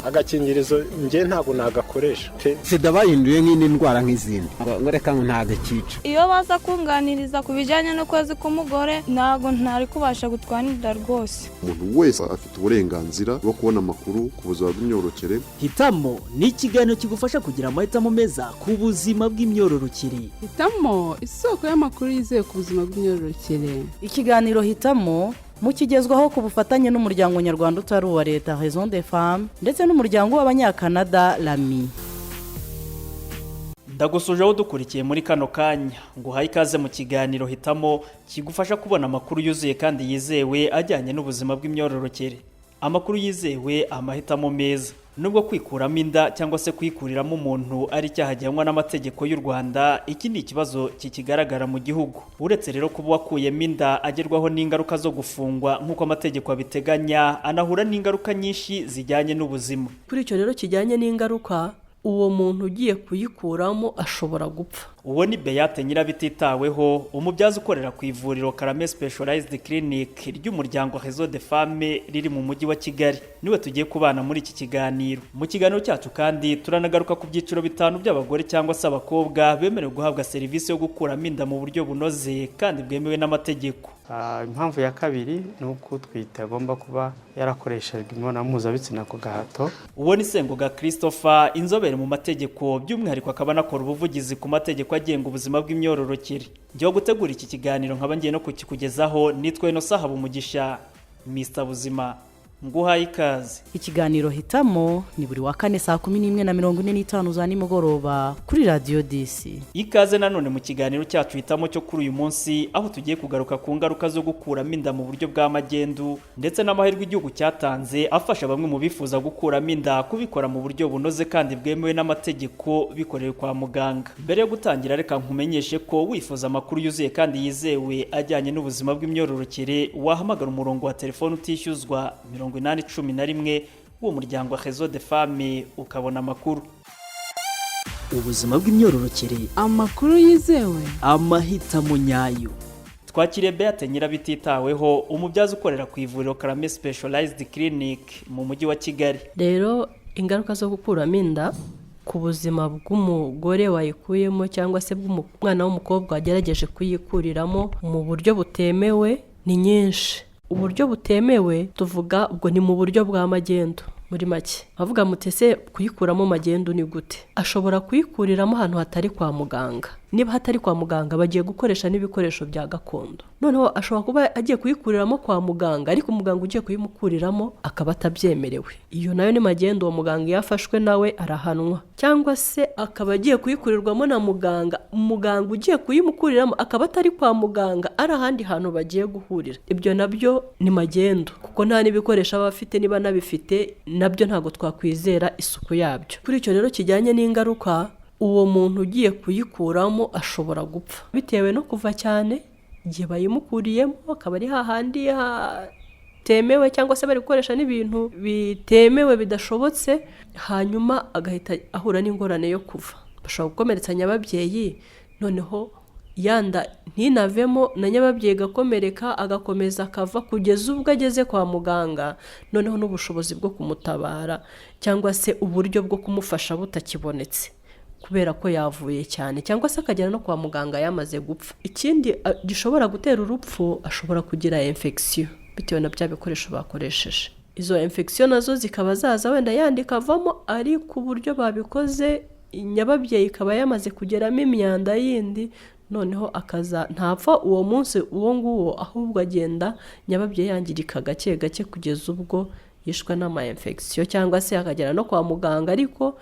agakingirizo nge ntabwo nagakoresha sida bahinduye nk'indi ndwara nk'izindi ngo reka ntagakica. Iyo baza kunganiriza ku bijyanye n'ukwezi k'umugore ntabwo ntari kubasha gutwanirira rwose. Umuntu wese afite uburenganzira bwo kubona amakuru ku buzima bw'imyororokere. Hitamo ni ikiganiro kigufasha kugira amahitamo meza ku buzima bw'imyororokere. Hitamo isoko y'amakuru yizewe ku buzima bw'imyororokere. Ikiganiro Hitamo mukigezwaho ku bufatanye n'umuryango nyarwanda utari uwa leta Raison des Femmes ndetse n'umuryango w'abanyakanada Lami. Ndagusuje aho dukurikiye muri kano kanya ngo uhaye ikaze mu kiganiro Hitamo kigufasha kubona amakuru yuzuye kandi yizewe ajyanye n'ubuzima bw'imyororokere. Amakuru yizewe, amahitamo meza. Nubwo kwikuramo inda cyangwa se kwikuriramo umuntu ari icyaha gihanwa n'amategeko y'u Rwanda, iki ni ikibazo kikigaragara mu gihugu. Uretse rero kuba wakuyemo inda agerwaho n'ingaruka zo gufungwa nk'uko amategeko abiteganya, anahura n'ingaruka nyinshi zijyanye n'ubuzima. Kuri icyo rero kijyanye n'ingaruka, uwo muntu ugiye kuyikuramo ashobora gupfa. Uwo ni Beate Nyirabititaweho, umubyaza ukorera ku ivuriro Karame Specialized Clinic ry'umuryango Raison des Femmes riri mu mujyi wa Kigali. Niwe tugiye kubana muri iki kiganiro. Mu kiganiro cyacu kandi turanagaruka ku byiciro bitanu by'abagore cyangwa se abakobwa bemerewe guhabwa serivisi yo gukuramo inda mu buryo bunoze kandi bwemewe n'amategeko. Impamvu ya kabiri ni uko utwite agomba kuba yarakoreshejwe imibonano mpuzabitsina ku gahato. Uwo ni Sengoga Christopher, inzobere mu mategeko, by'umwihariko akaba anakora ubuvugizi ku mategeko agenga ubuzima bw'imyororokere. Njyewe gutegura iki kiganiro nkaba ngiye no kukikugezaho, nitwa Innocent Habumugisha, Mr. Buzima. Nguhaye ikaze. Ikiganiro Hitamo ni buri wa kane saa 11:45 za nimugoroba kuri Radio DC. Ikaze nanone mu kiganiro cyacu Hitamo cyo kuri uyu munsi, aho tugiye kugaruka ku ngaruka zo gukuramo inda mu buryo bwa magendu ndetse n'amahirwe igihugu cyatanze afasha bamwe mu bifuza gukuramo inda kubikora mu buryo bunoze kandi bwemewe n'amategeko bikorewe kwa muganga. Mbere yo gutangira, reka nkumenyeshe ko wifuza amakuru yuzuye kandi yizewe ajyanye n'ubuzima bw'imyororokere, wahamagara umurongo wa telefone utishyuzwa 811 w'uwo muryango wa Raison des Femmes ukabona amakuru. Ubuzima bw'imyororokere, Amakuru yizewe, amahitamo nyayo. Twakiriye Beate Nyirabititaweho, umubyaza ukorera ku ivuriro Karame Specialized Clinic mu mujyi wa Kigali. Rero ingaruka zo gukuramo inda ku buzima bw'umugore wayikuyemo cyangwa se bw'umwana w'umukobwa wagerageje kuyikuriramo mu buryo butemewe ni nyinshi. Uburyo butemewe tuvuga ubwo ni mu buryo bwa magendu. Muri make bavuga mutese kuyikuramo magendu ni gute? Ashobora kuyikuriramo ahantu hatari kwa muganga. Niba hatari kwa muganga bagiye gukoresha n'ibikoresho bya gakondo. Noneho ashobora kuba agiye kuyikuriramo kwa muganga, ariko umuganga ugiye kuyimukuriramo akaba atabyemerewe. Iyo nayo ni magendu, uwo muganga yafashwe nawe arahanwa. Cyangwa se akaba agiye kuyikurirwamo na muganga, umuganga ugiye kuyimukuriramo akaba atari kwa muganga, ari ahandi hantu bagiye guhurira. Ibyo nabyo ni magendu, kuko nta n'ibikoresho aba afite, niba nabifite nabyo ntago twakwizera isuku yabyo. Kuri icyo rero kijyanye n'ingaruka, uwo muntu ugiye kuyikuramo ashobora gupfa bitewe no kuva cyane igihe bayimukuriyemo, akaba ari hahandi hatemewe cyangwa se bari gukoresha n'ibintu bitemewe bidashobotse, hanyuma agahita ahura n'ingorane yo kuva. Bashobora gukomeretsa nyababyeyi, noneho yanda ntinavemo na nyababyeyi gakomereka, agakomeza akava kugeza ubwo ageze kwa muganga, noneho n'ubushobozi bwo kumutabara cyangwa se uburyo bwo kumufasha butakibonetse kubera ko yavuye cyane, cyangwa se akagera no kwa muganga yamaze gupfa. Ikindi gishobora gutera urupfu, ashobora kugira infection bitewe na bya bikoresho bakoresheje. Izo infection nazo zikaba zaza wenda yandika avamo, ari ku buryo babikoze nyababyeyi ikaba yamaze kugeramo imyanda yindi, noneho akaza ntapfa uwo munsi uwo nguwo, ahubwo agenda nyababyeyi yangirika gake gake kugeza ubwo yishwe n'ama infection, cyangwa se akagera no kwa muganga, ariko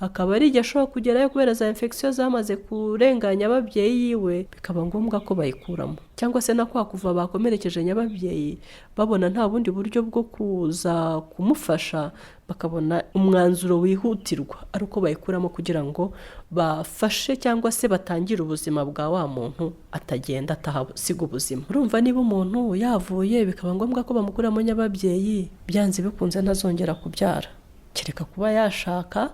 akaba ari igihe ashobora kugerayo kubera za infection zamaze kurenganya nyababyeyi yiwe, bikaba ngombwa ko bayikuramo. Cyangwa se na kwa kuva bakomerekeje nyababyeyi babona nta bundi buryo bwo kuza kumufasha, bakabona umwanzuro wihutirwa ari uko bayikuramo kugira ngo bafashe cyangwa se batangire ubuzima bwa wa muntu atagenda atahasiga ubuzima. Urumva niba umuntu yavuye bikaba ngombwa ko bamukuramo nyababyeyi, byanze bikunze ntazongera kubyara, kereka kuba yashaka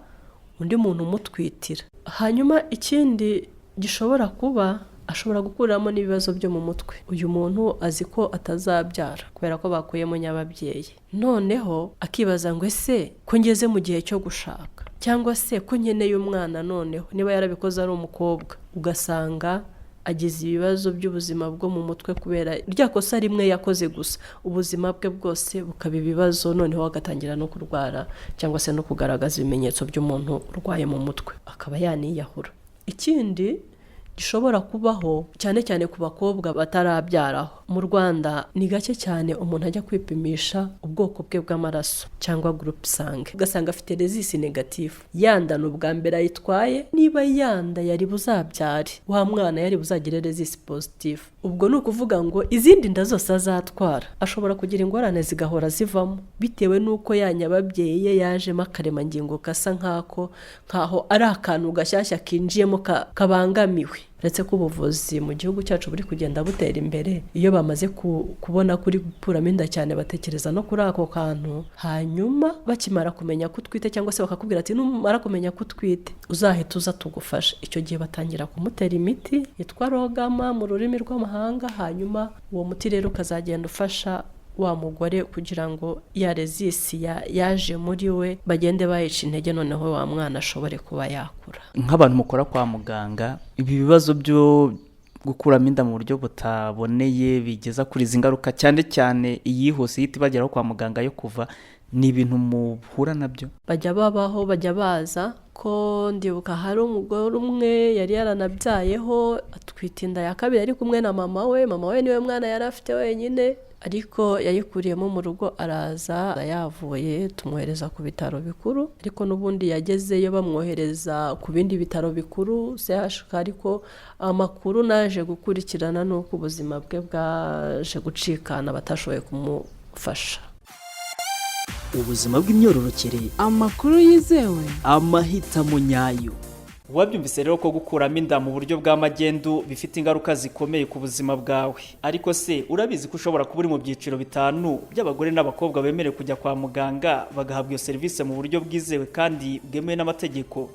undi muntu umutwitira. Hanyuma ikindi gishobora kuba ashobora gukuriramo n'ibibazo byo mu mutwe. Uyu muntu azi ko atazabyara kubera ko bakuyemo nyababyeyi, noneho akibaza ngo ese ko ngeze mu gihe cyo gushaka, cyangwa se ko nkeneye umwana, noneho niba yarabikoze ari umukobwa ugasanga agize ibibazo by'ubuzima bwo mu mutwe kubera rya kosa rimwe yakoze gusa, ubuzima bwe bwose bukaba ibibazo, noneho agatangira no kurwara cyangwa se no kugaragaza ibimenyetso by'umuntu urwaye mu mutwe, akaba yaniyahura. Ikindi gishobora kubaho cyane cyane ku bakobwa batarabyaraho, mu Rwanda ni gake cyane umuntu ajya kwipimisha ubwoko bwe bw'amaraso cyangwa group sange, ugasanga afite resisi negative, yandana ubwa mbere ayitwaye, niba yanda yari buzabyare, wa mwana yari buzagire resisi positive. Ubwo ni ukuvuga ngo izindi nda zose azatwara ashobora kugira ingorane zigahora zivamo bitewe n'uko yanyababyeyi ye yajemo akaremangingo gasa nkaho ari akantu gashyashya kinjiyemo kabangamiwe. Uretse ko ubuvuzi mu gihugu cyacu buri kugenda butera imbere, iyo bamaze kubona kuri gukuramo inda cyane batekereza no kuri ako kantu, hanyuma bakimara kumenya ko utwite cyangwa se bakakubwira ati numara kumenya ko utwite uzahita uza tugufasha, icyo gihe batangira kumutera imiti yitwa rogama mu rurimi rw'amahanga, hanyuma uwo muti rero ukazagenda ufasha wa mugore kugira ngo ya resisi yaje muri we bagende bayica intege, noneho wa mwana ashobore kuba yakura. Nk'abantu mukora kwa muganga, ibi bibazo byo gukuramo inda mu buryo butaboneye bigeza kuri izi ngaruka, cyane cyane iyihuse ihita ibageraho kwa muganga yo kuva, ni ibintu muhura nabyo? Bajya babaho, bajya baza ko ndibuka hari umugore umwe yari yaranabyayeho atwita inda ya kabiri ari kumwe na mama we niwe mwana yari afite wenyine, ariko yayikuriyemo mu rugo, araza yavuye tumwohereza ku bitaro bikuru, ariko n'ubundi yagezeyo bamwohereza ku bindi bitaro bikuru CHK, ariko amakuru naje gukurikirana nuko ubuzima bwe bwaje gucikana, batashoboye kumufasha. Ubuzima bw'imyororokere, amakuru yizewe, amahitamo nyayo. Wabyumvise rero ko gukuramo inda mu buryo bw'amagendu bifite ingaruka zikomeye ku buzima bwawe. Ariko se urabizi ko ushobora kuba uri mu byiciro 5 by'abagore n'abakobwa bemerewe kujya kwa muganga bagahabwa iyo serivisi mu buryo bwizewe kandi bwemewe n'amategeko?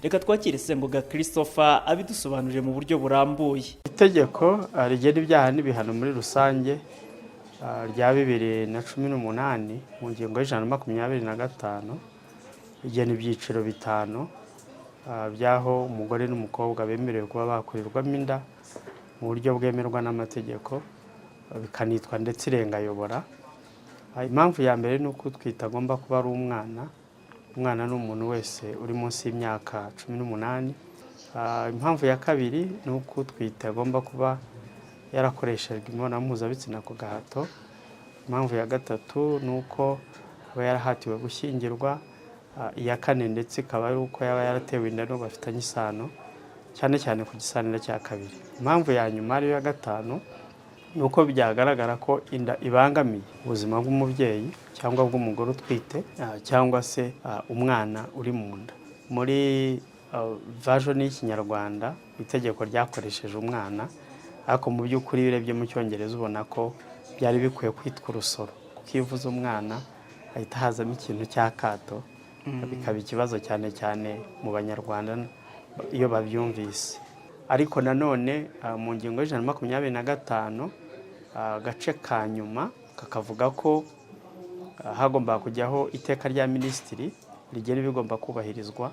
Reka twakire Sengoga Christopher abidusobanurire mu buryo burambuye. Itegeko rigena ibyaha n'ibihano muri rusange rya 2018 mu ngingo y'125 rigena ibyiciro 5 byaho umugore n'umukobwa bemerewe kuba bakurirwamo inda mu buryo bwemerwa n'amategeko, bikanitwa ndetse irengayobora. Impamvu ya mbere ni uko utwite agomba kuba ari umwana ni umuntu wese uri munsi y'imyaka 18. Impamvu ya kabiri ni uko utwite agomba kuba yarakoreshejwe imibonano mpuzabitsina ku gahato. Impamvu ya gatatu ni uko aba yarahatiwe gushyingirwa. Iya kane ndetse ikaba ari uko yaba yaratewe inda no bafitanye isano, cyane cyane ku gisanira cya kabiri. Impamvu ya nyuma ariyo ya gatanu ni uko byagaragara ko inda ibangamiye ubuzima bw'umubyeyi cyangwa bw'umugore utwite cyangwa se umwana uri mu nda. Muri version y'Ikinyarwanda itegeko ryakoresheje umwana, ariko mu by'ukuri urebye mu Cyongereza ubona ko byari bikwiye kwitwa urusoro, kuko iyo uvuze umwana ahita hazamo ikintu cy'akato, bikaba ikibazo cyane cyane mu Banyarwanda iyo babyumvise. Ariko nanone mu ngingo y'125 agace ka nyuma kakavuga ko hagomba kujyaho iteka rya minisitiri rigena ibigomba kubahirizwa,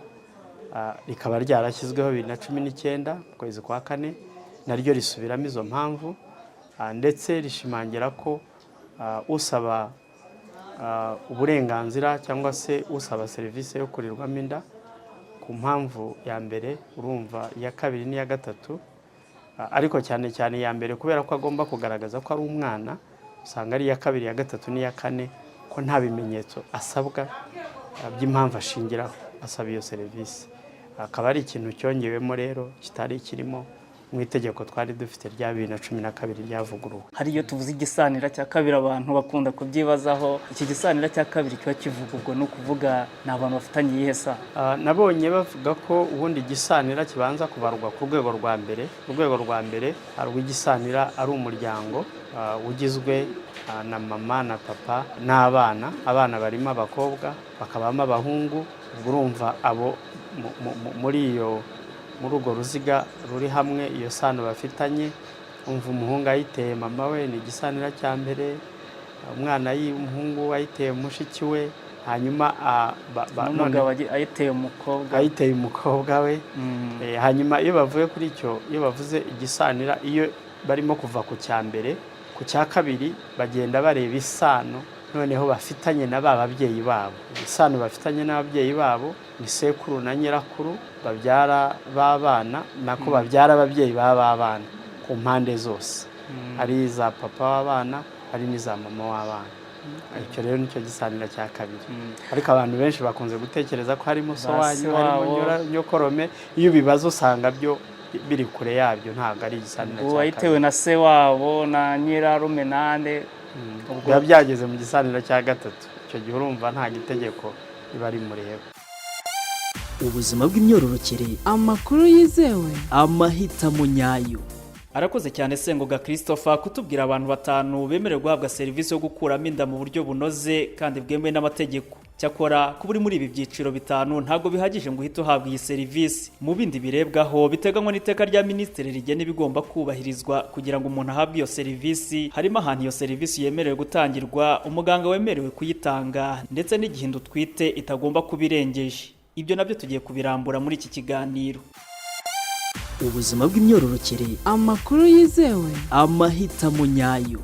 rikaba ryarashyizweho 2019 mu kwezi kwa 4, naryo risubiramo izo mpamvu ndetse rishimangira ko usaba uburenganzira cyangwa se usaba serivisi yo kurirwamo inda ku mpamvu ya mbere, urumva iya kabiri n'iya gatatu, ariko cyane cyane iya mbere kubera ko agomba kugaragaza ko ari umwana, usanga ari iya kabiri, iya gatatu n'iya kane ko nta bimenyetso asabwa by'impamvu ashingiraho asaba iyo serivisi. Akaba ari ikintu cyongewemo rero kitari kirimo mu itegeko twari dufite rya 2012 ryavuguruwe. Hari iyo tuvuze igisanira cya kabiri abantu bakunda kubyibazaho, iki gisanira cya kabiri kiba kivuga ubwo no kuvuga ni abantu bafitanye iyihe sa? Nabonye bavuga ko ubundi igisanira kibanza kubarwa ku rwego rwa mbere. Urwego rwa mbere harwo igisanira ari umuryango ugizwe na mama na papa n'abana. Abana barimo abakobwa bakabamo abahungu. Urumva abo muri iyo muri urwo ruziga ruri hamwe iyo sano bafitanye. Umva umuhungu ayiteye mama we ni igisanira cya mbere, umwana y'umuhungu ayiteye mushiki we, hanyuma n'umugabo ayiteye umukobwa we. Hanyuma iyo bavuye kuri icyo, iyo bavuze igisanira, iyo barimo kuva ku cya mbere ku cya kabiri bagenda bareba isano noneho bafitanye na ba babyeyi babo. Isano bafitanye n'ababyeyi babo ni sekuru na nyirakuru babyara b'abana, nako babyara ababyeyi b'abana ku mpande zose, ari iza papa w'abana ari n'iza mama w'abana. Icyo rero nicyo gisanira cya kabiri. Ariko abantu benshi bakunze gutekereza ko harimo so wanyu, harimo nyokorome. Iyo bibazo usanga byo biri kure yabyo, ntabwo ari igisanira cya kabiri. Uwayitewe na se wabo na nyirarume nande biba byageze mu gisanira cya gatatu. Icyo gihe urumva nta gitegeko riba rimureba. Ubuzima bw'imyororokere, amakuru yizewe, amahitamo nyayo. Arakoze cyane Sengoga Christopher kutubwira abantu 5 bemerewe guhabwa serivisi yo gukuramo inda mu buryo bunoze kandi bwemewe n'amategeko. Cyakora kuburi muri ibi byiciro 5 ntago bihagije ngo uhite uhabwa iyi serivisi. Mu bindi birebwaho biteganywa n'iteka rya Minisitiri rigena ibigomba kubahirizwa kugira ngo umuntu ahabwe iyo serivisi, harimo ahantu iyo serivisi yemerewe gutangirwa, umuganga wemerewe kuyitanga, ndetse n'igihindu twite itagomba kubirengeje. Ibyo nabyo tugiye kubirambura muri iki kiganiro. Ubuzima bw'imyororokere, amakuru yizewe, amahitamo nyayo.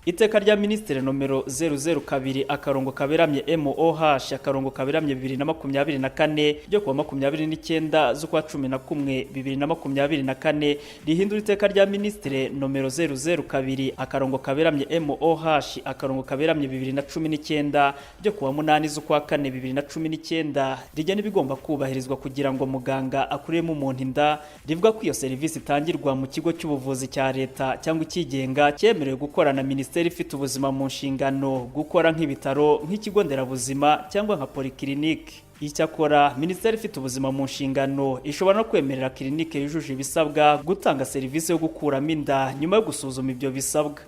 Iteka rya Minisitiri nomero 002/MOH/2024 ryo kuwa 29 z'ukwa 11/2024 rihindura iteka rya Minisitiri nomero 002/MOH/2019 ryo kuwa 8 z'ukwa 4/2019 rigena ibigomba kubahirizwa kugira ngo muganga akuremo umuntu inda. Rivuga ko iyo serivisi itangirwa mu kigo cy'ubuvuzi cya leta cyangwa ikigenga cyemerewe gukorana Minisiteri ifite ubuzima mu nshingano, gukora nk'ibitaro, nk'ikigo nderabuzima cyangwa nka polyclinique. Icyakora Minisiteri ifite ubuzima mu nshingano ishobora no kwemerera clinique yujuje ibisabwa gutanga serivisi yo gukuramo inda nyuma yo gusuzuma ibyo bisabwa.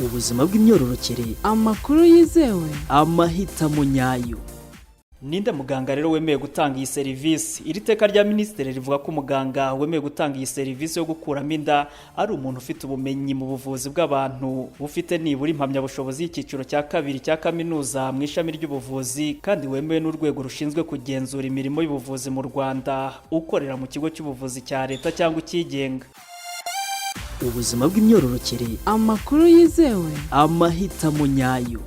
Ubuzima bw'imyororokere, amakuru yizewe, amahitamo nyayo. Ninde muganga rero wemeye gutanga iyi serivisi? Iri teka rya Minisitiri rivuga ko umuganga wemeye gutanga iyi serivisi yo gukuramo inda ari umuntu ufite ubumenyi mu buvuzi bw'abantu, ufite nibura impamyabushobozi y'icyiciro cya 2 cya kaminuza mu ishami ry'ubuvuzi, kandi wemewe n'urwego rushinzwe kugenzura imirimo y'ubuvuzi mu Rwanda, ukorera mu kigo cy'ubuvuzi cya leta cyangwa ikigenga. Ubuzima bw'imyororokere, amakuru yizewe, amahitamo nyayo.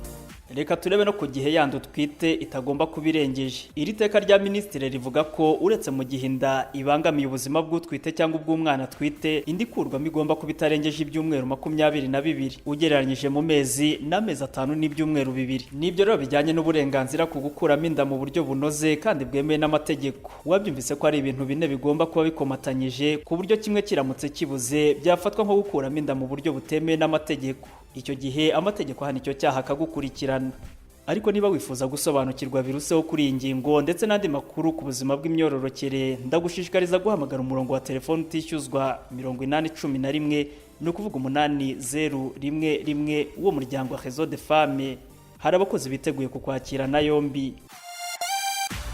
Reka turebe no ku gihe yandi twite itagomba kubirengeje. Iri teka rya Minisitiri rivuga ko uretse mu gihinda ibangamiye ubuzima bw'utwite cyangwa ubw'umwana twite, indi kurwamo igomba kubitarengeje ibyumweru 22 ugereranyije mu mezi n'amezi 5 n'ibyumweru 2. Nibyo rero bijyanye n'uburenganzira ku gukuramo inda mu buryo bunoze kandi bwemewe n'amategeko. Wabyumvise ko ari ibintu bine bigomba kuba bikomatanyije, ku buryo kimwe kiramutse kibuze byafatwa nko gukuramo inda mu buryo butemewe n'amategeko. Icyo gihe amategeko hano icyo cyaha akagukurikirana. Ariko niba wifuza gusobanukirwa biruseho kuri iyi ngingo ndetse n'andi makuru ku buzima bw'imyororokere, ndagushishikariza guhamagara umurongo wa telefone utishyuzwa 811, ni ukuvuga 8011 uwo muryango wa Réseau des Femmes. Hari abakozi biteguye kukwakirana yombi.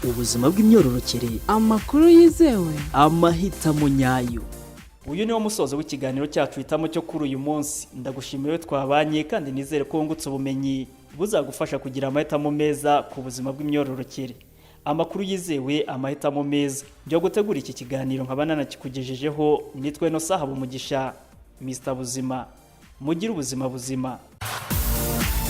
Ubuzima bw'imyororokere, amakuru yizewe, amahitamo nyayo. Uyu ni wo musozo w'ikiganiro cyacu hitamo cyo kuri uyu munsi. Ndagushimiye twabanye kandi nizere ko wungutse ubumenyi buzagufasha kugira amahitamo meza ku buzima bw'imyororokere. Amakuru yizewe, amahitamo meza. Byo gutegura iki kiganiro nkabana nakikugejejeho, nitwe no Sahabo Mugisha, Mr Buzima. Mugira ubuzima buzima.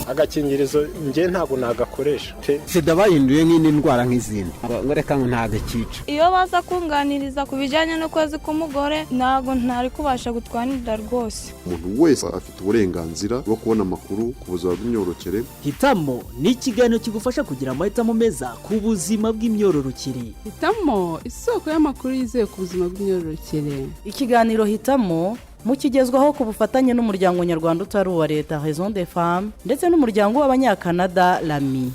Agakingirizo nge ntabwo nagakoresha. Sida bahinduye nk'indi ndwara nk'izindi. Ngo reka ntago cyica. Iyo baza kunganiriza ku bijyanye no kwezi k'umugore ntago ntari kubasha gutwanira rwose. Umuntu wese afite uburenganzira bwo kubona amakuru ku buzima bw'imyororokere. Hitamo ni ikiganiro kigufasha kugira amahitamo meza ku buzima bw'imyororokere. Hitamo isoko y'amakuru yizewe ku buzima bw'imyororokere. Ikiganiro Hitamo mukigezwaho ku bufatanye n'umuryango nyarwanda utari uwa leta Réseau des Femmes ndetse n'umuryango w'abanyakanada Lami.